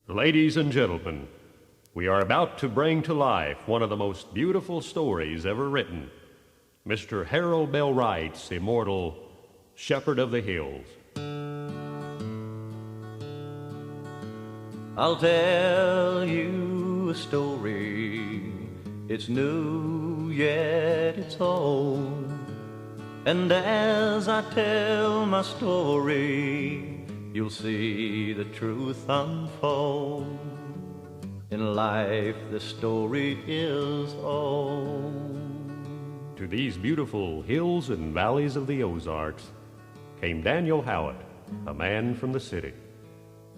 Ladies and gentlemen, we are about to bring to life one of the most beautiful stories ever written, Mr. Harold Bell Wright's immortal Shepherd of the Hills. I'll tell you a story. It's new, yet it's old. And as I tell my story, you'll see the truth unfold. In life, the story is old. To these beautiful hills and valleys of the Ozarks came Daniel Howitt, a man from the city.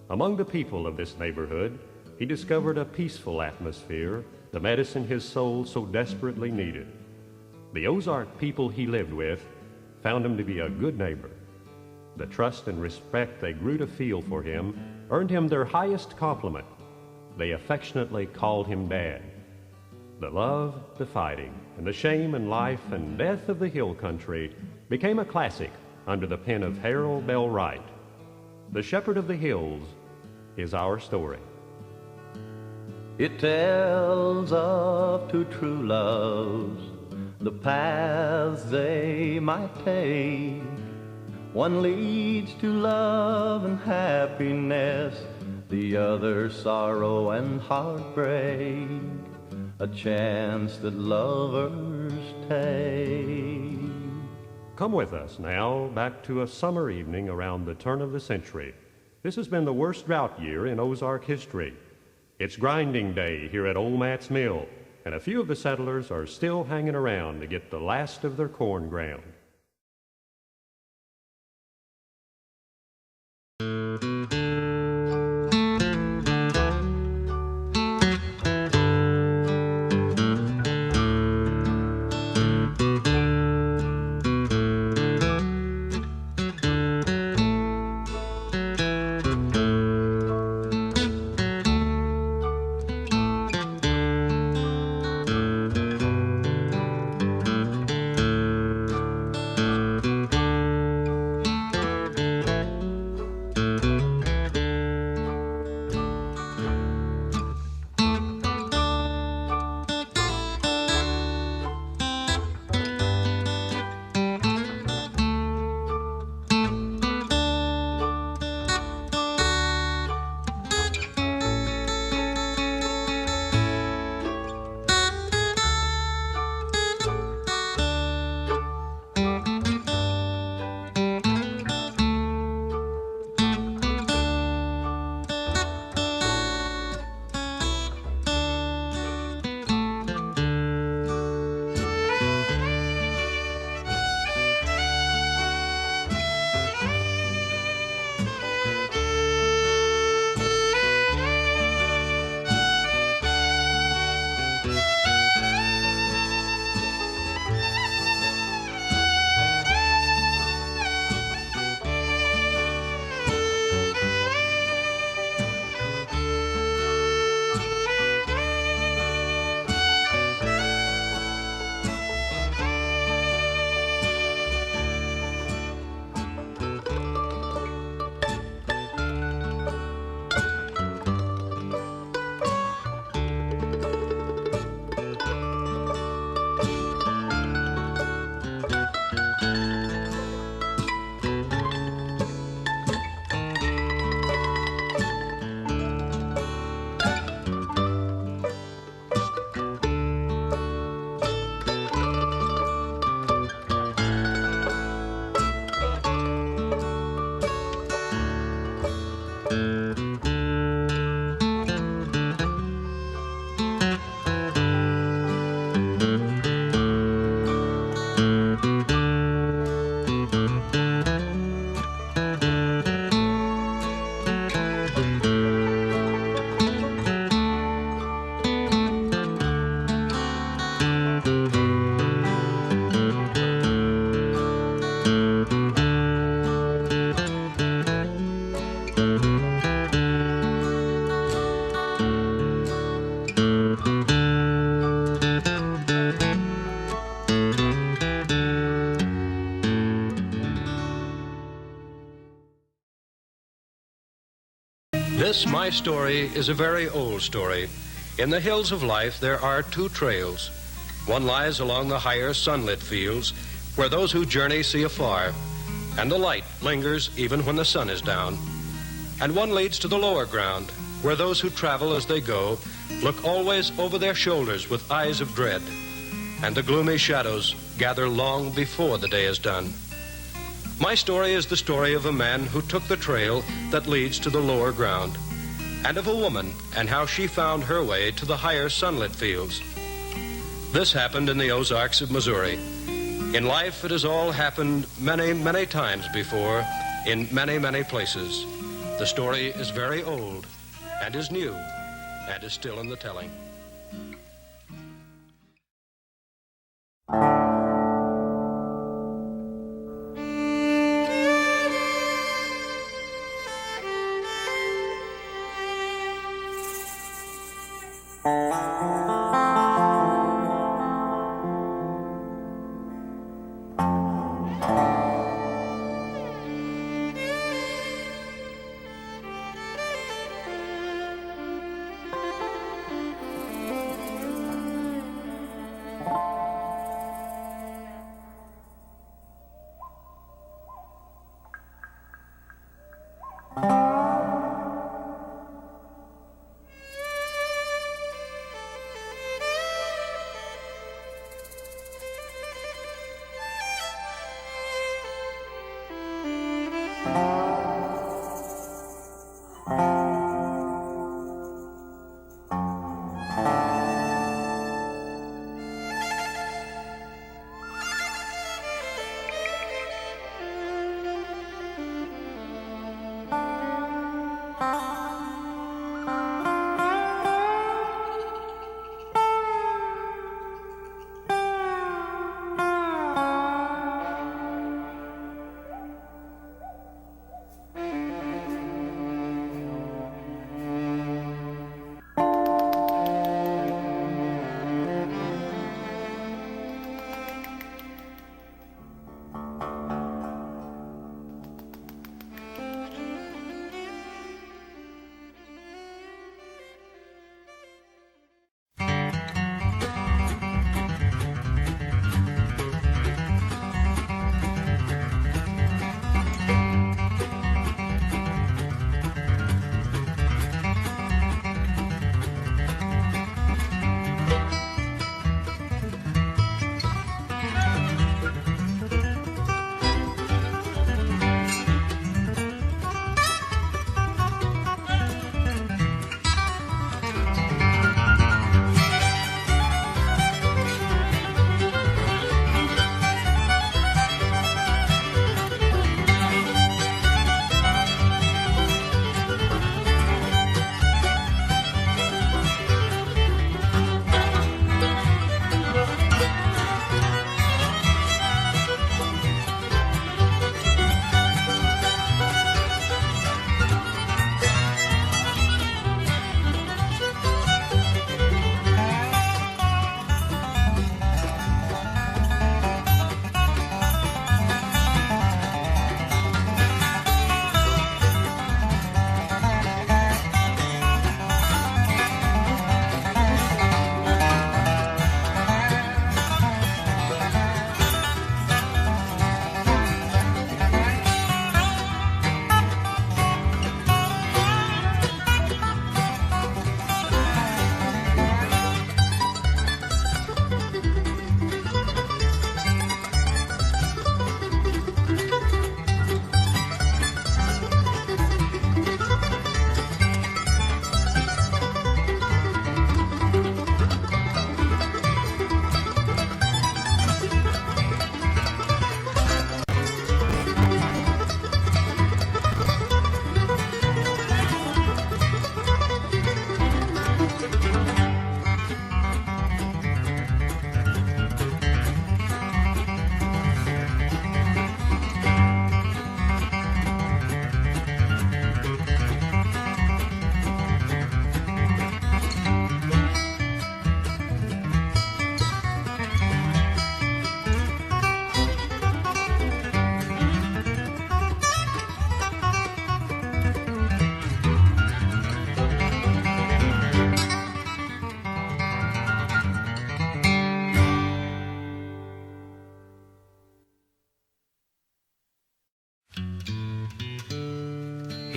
Among the people of this neighborhood, he discovered a peaceful atmosphere, the medicine his soul so desperately needed. The Ozark people he lived with found him to be a good neighbor. The trust and respect they grew to feel for him earned him their highest compliment. They affectionately called him Dad. The love, the fighting, and the shame and life and death of the hill country became a classic under the pen of Harold Bell Wright. The Shepherd of the Hills is our story. It tells of two true loves, the paths they might take. One leads to love and happiness, the other sorrow and heartbreak, a chance that lovers take. Come with us now back to a summer evening around the turn of the century. This has been the worst drought year in Ozark history. It's grinding day here at Old Matt's Mill, and a few of the settlers are still hanging around to get the last of their corn ground. This, my story, is a very old story. In the hills of life, there are two trails. One lies along the higher sunlit fields, where those who journey see afar, and the light lingers even when the sun is down. And one leads to the lower ground, where those who travel as they go look always over their shoulders with eyes of dread, and the gloomy shadows gather long before the day is done. My story is the story of a man who took the trail that leads to the lower ground, and of a woman and how she found her way to the higher sunlit fields. This happened in the Ozarks of Missouri. In life, it has all happened many, many times before, in many, many places. The story is very old, and is new, and is still in the telling.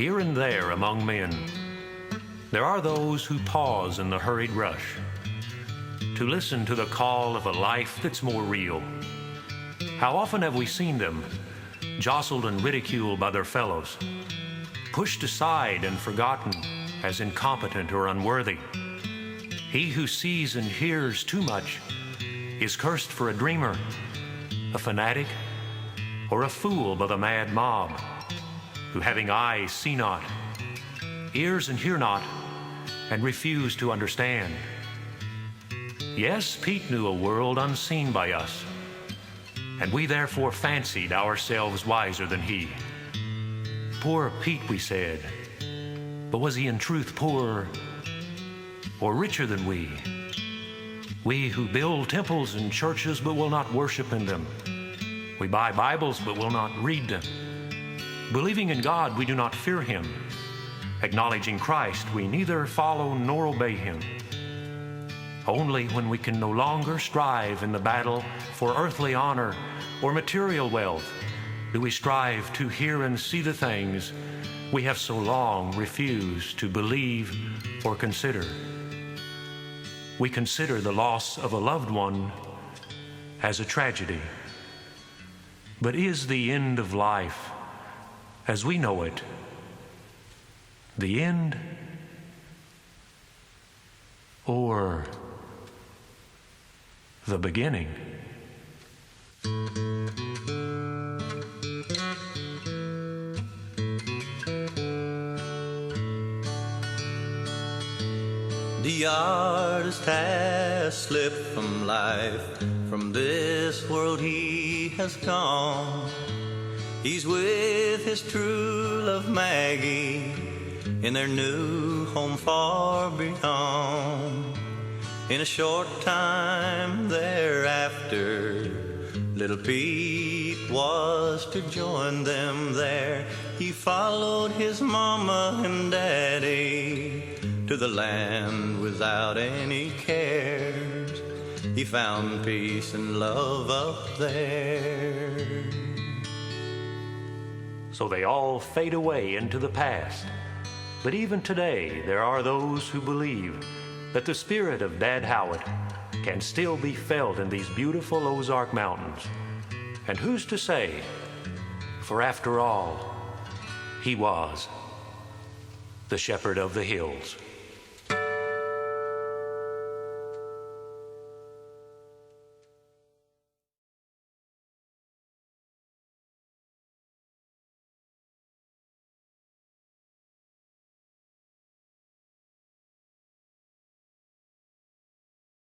here and there among men, there are those who pause in the hurried rush to listen to the call of a life that's more real. How often have we seen them jostled and ridiculed by their fellows, pushed aside and forgotten as incompetent or unworthy? He who sees and hears too much is cursed for a dreamer, a fanatic, or a fool by the mad mob, who having eyes see not, ears and hear not, and refuse to understand. Yes, Pete knew a world unseen by us, and we therefore fancied ourselves wiser than he. Poor Pete, we said, but was he in truth poorer or richer than we? We who build temples and churches but will not worship in them. We buy Bibles but will not read them. Believing in God, we do not fear him. Acknowledging Christ, we neither follow nor obey him. Only when we can no longer strive in the battle for earthly honor or material wealth do we strive to hear and see the things we have so long refused to believe or consider. We consider the loss of a loved one as a tragedy. But is the end of life, as we know it, the end or the beginning? The artist has slipped from life. From this world he has gone. He's with his true love Maggie in their new home far beyond. In a short time thereafter, little Pete was to join them there. He followed his mama and daddy to the land without any cares. He found peace and love up there. So they all fade away into the past. But even today, there are those who believe that the spirit of Dad Howitt can still be felt in these beautiful Ozark Mountains. And who's to say? For after all, he was the shepherd of the hills.